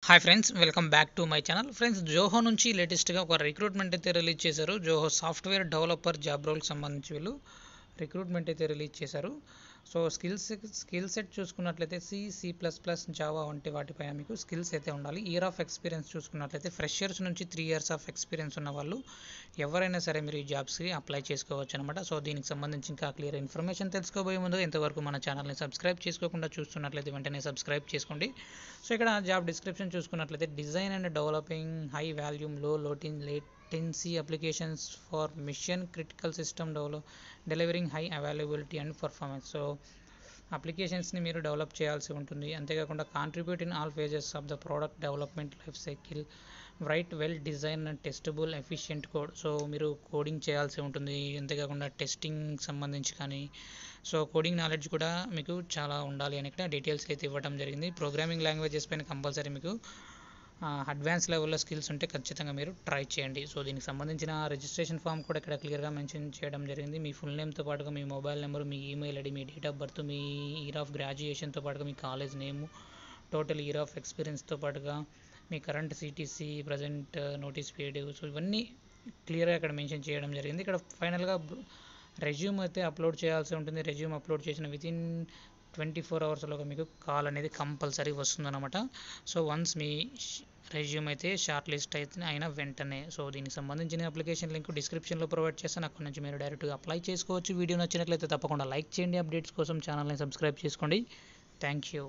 Hi friends, welcome back to my channel. Friends, Zoho నుంచి లేటెస్ట్గా ఒక రిక్రూట్మెంట్ అయితే రిలీజ్ చేశారు. జోహో సాఫ్ట్వేర్ డెవలపర్ జాబ్ రోల్కి సంబంధించి వీళ్ళు రిక్రూట్మెంట్ అయితే రిలీజ్ చేశారు. సో స్కిల్ సెట్ చూసుకున్నట్లయితే సి++, జావా వంటి వాటిపైన మీకు స్కిల్స్ అయితే ఉండాలి. ఇయర్ ఆఫ్ ఎక్స్పీరియన్స్ చూసుకున్నట్లయితే ఫ్రెషర్స్ నుంచి 3 years ఆఫ్ ఎక్స్పీరియన్స్ ఉన్న వాళ్ళు ఎవరైనా సరే మీరు ఈ జాబ్స్కి అప్లై చేసుకోవచ్చు అనమాట. సో దీనికి సంబంధించి ఇంకా క్లియర్ ఇన్ఫర్మేషన్ తెలుసుకోబోయే ముందు ఇంతవరకు మన ఛానల్ని సబ్స్క్రైబ్ చేసుకోకుండా చూస్తున్నట్లయితే వెంటనే సబ్స్క్రైబ్ చేసుకోండి. సో ఇక్కడ జాబ్ డిస్క్రిప్షన్ చూసుకున్నట్లయితే design and developing high volume low latency applications for mission critical system delivering high availability and performance. So అప్లికేషన్స్ని మీరు డెవలప్ చేయాల్సి ఉంటుంది. అంతేకాకుండా contribute in all phases of the product development life cycle, write well design and testable efficient code. So మీరు coding చేయాల్సి ఉంటుంది. అంతేకాకుండా testing సంబంధించి కానీ సో కోడింగ్ నాలెడ్జ్ కూడా మీకు చాలా ఉండాలి అని ఇక్కడ డీటెయిల్స్ అయితే ఇవ్వడం జరిగింది. ప్రోగ్రామింగ్ లాంగ్వేజెస్ పైన కంపల్సరీ మీకు అడ్వాన్స్ లెవెల్లో స్కిల్స్ ఉంటే ఖచ్చితంగా మీరు ట్రై చేయండి. సో దీనికి సంబంధించిన రిజిస్ట్రేషన్ ఫామ్ కూడా ఇక్కడ క్లియర్గా మెన్షన్ చేయడం జరిగింది. మీ ఫుల్ నేమ్తో పాటుగా మీ మొబైల్ నెంబర్, మీ ఈమెయిల్ ఐడి, మీ డేట్ ఆఫ్ బర్త్, మీ ఇయర్ ఆఫ్ గ్రాడ్యుయేషన్తో పాటుగా మీ college name, total year of ఎక్స్పీరియన్స్తో పాటుగా మీ current CTC, present notice period, so ఇవన్నీ క్లియర్గా ఇక్కడ మెన్షన్ చేయడం జరిగింది. ఇక్కడ ఫైనల్గా రెజ్యూమ్ అయితే అప్లోడ్ చేయాల్సి ఉంటుంది. రెజ్యూమ్ అప్లోడ్ చేసిన వితిన్ 24 hours మీకు కాల్ అనేది కంపల్సరీ వస్తుందన్నమాట. సో వన్స్ మీ రెజ్యూమ్ అయితే షార్ట్ లిస్ట్ అయితే అయిన వెంటనే సో దీనికి సంబంధించిన అప్లికేషన్ లింక్ డిస్క్రిప్షన్లో ప్రొవైడ్ చేస్తాను. అక్కడ నుంచి మీరు డైరెక్ట్గా అప్లై చేసుకోవచ్చు. వీడియో నచ్చినట్లయితే తప్పకుండా లైక్ చేయండి. అప్డేట్స్ కోసం ఛానల్ని సబ్స్క్రైబ్ చేసుకోండి. Thank you.